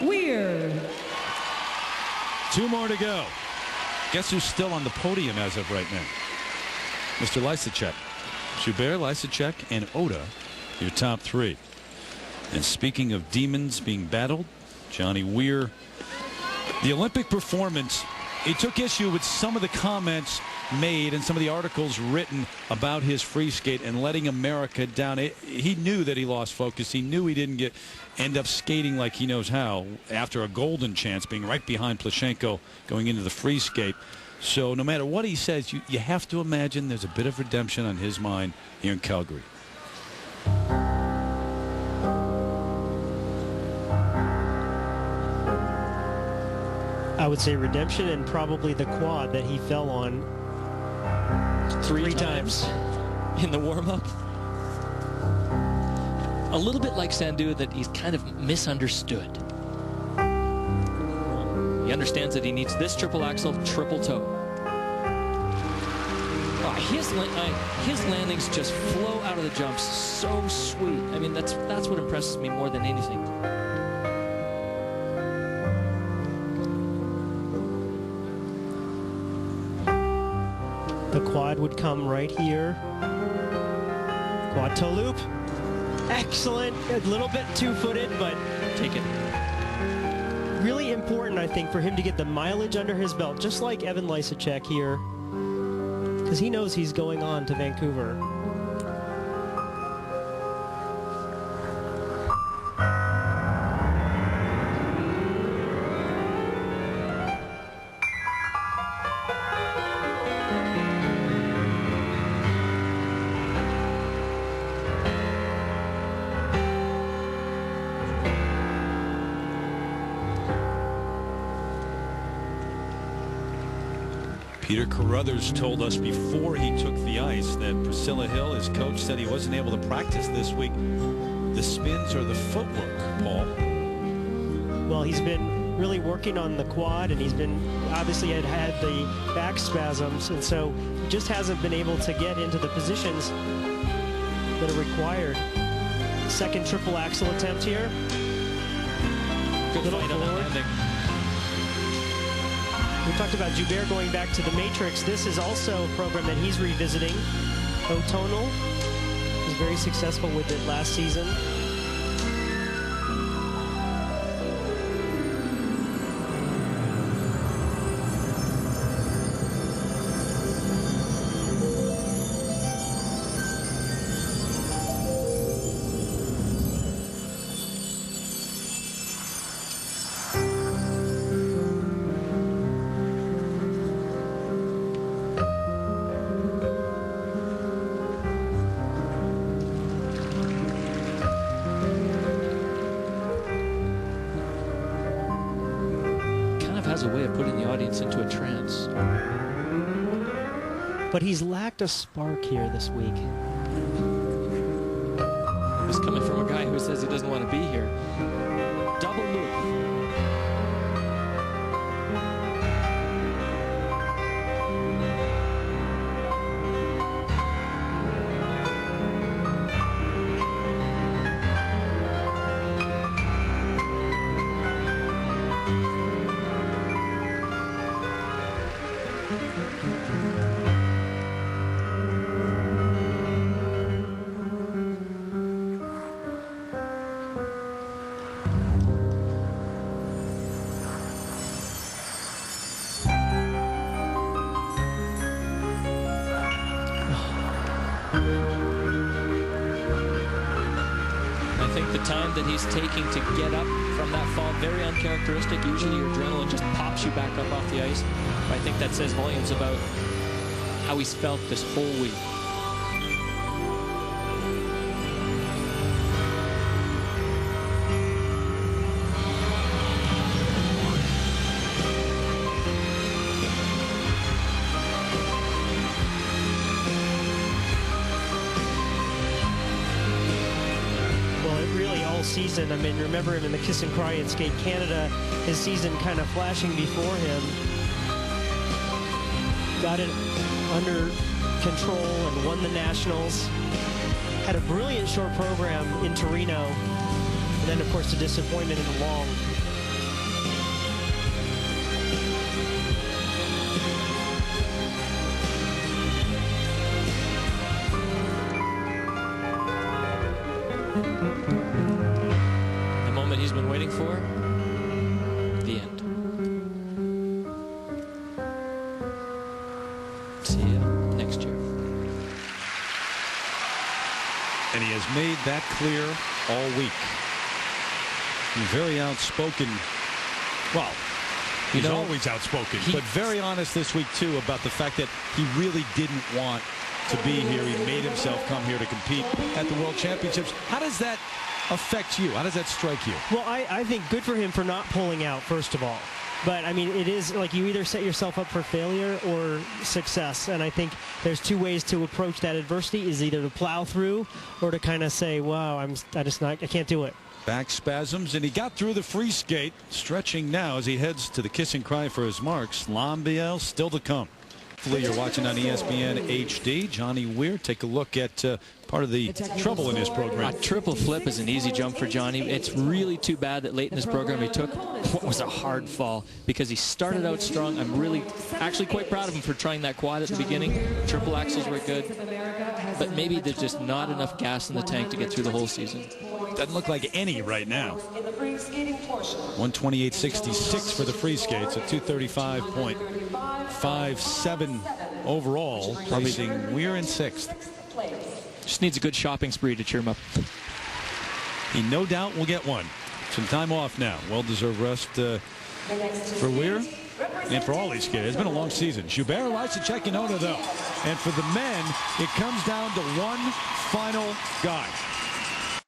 Weir. 2 more to go. Guess who's still on the podium as of right now? Mr. Lysacek. Joubert, Lysacek, and Oda, your top 3. And speaking of demons being battled, Johnny Weir, the Olympic performance, he took issue with some of the comments made and some of the articles written about his free skate and letting America down. He knew that he lost focus. He knew he didn't end up skating like he knows how after a golden chance, being right behind Plashenko going into the free skate. So no matter what he says, you have to imagine there's a bit of redemption on his mind here in Calgary. I would say redemption and probably the quad that he fell on three times in the warm-up. A little bit like Sandu, that he's kind of misunderstood. He understands that he needs this triple axel, triple toe. His landings just flow out of the jumps so sweet. I mean, that's what impresses me more than anything. The quad would come right here. Quad toe loop. Excellent. A little bit two-footed, but take it. Really important, I think, for him to get the mileage under his belt, just like Evan Lysacek here, because he knows he's going on to Vancouver. Peter Carruthers told us before he took the ice that Priscilla Hill, his coach, said he wasn't able to practice this week. The spins or the footwork, Paul? Well, he's been really working on the quad, and he's been obviously had the back spasms, and so he just hasn't been able to get into the positions that are required. Second triple axel attempt here. Good Little fight on that landing. We talked about Joubert going back to the Matrix. This is also a program that he's revisiting. O'Tonal was very successful with it last season. Has a way of putting the audience into a trance. But he's lacked a spark here this week. This coming from a guy who says he doesn't want to be here. Double loop. I think the time that he's taking to get up from that fall, very uncharacteristic. Usually your adrenaline just pops you back up off the ice. But I think that says volumes about how he's felt this whole week. Season. I mean, remember him in the Kiss and Cry and Skate Canada, his season kind of flashing before him. Got it under control and won the Nationals. Had a brilliant short program in Torino. And then, of course, the disappointment in the long. The moment he's been waiting for, the end. See you next year. And he has made that clear all week. He's very outspoken. Well, he's always outspoken, but very honest this week, too, about the fact that he really didn't want to be here. He made himself come here to compete at the World Championships. How does that affect you? How does that strike you? Well, I think good for him for not pulling out, first of all. But, I mean, it is like you either set yourself up for failure or success. And I think there's two ways to approach that adversity, is either to plow through or to kind of say, wow, I can't do it. Back spasms, and he got through the free skate, stretching now as he heads to the kiss and cry for his marks. Lambiel still to come. Hopefully you're watching on ESPN HD. Johnny Weir, take a look at part of the trouble in his program. A triple flip is an easy jump for Johnny. It's really too bad that late in his program he took what was a hard fall, because he started out strong. I'm really actually quite proud of him for trying that quad at the beginning. Triple axles were good, but maybe there's just not enough gas in the tank to get through the whole season. Doesn't look like any right now. 128.66 for the free skates, a 235.57 overall, placing Weir in 6th. Just needs a good shopping spree to cheer him up. He no doubt will get one. Some time off now. Well-deserved rest for Weir and for all these kids. It's been a long season. Joubert, Lysacek, and Oda, though. And for the men, it comes down to one final guy.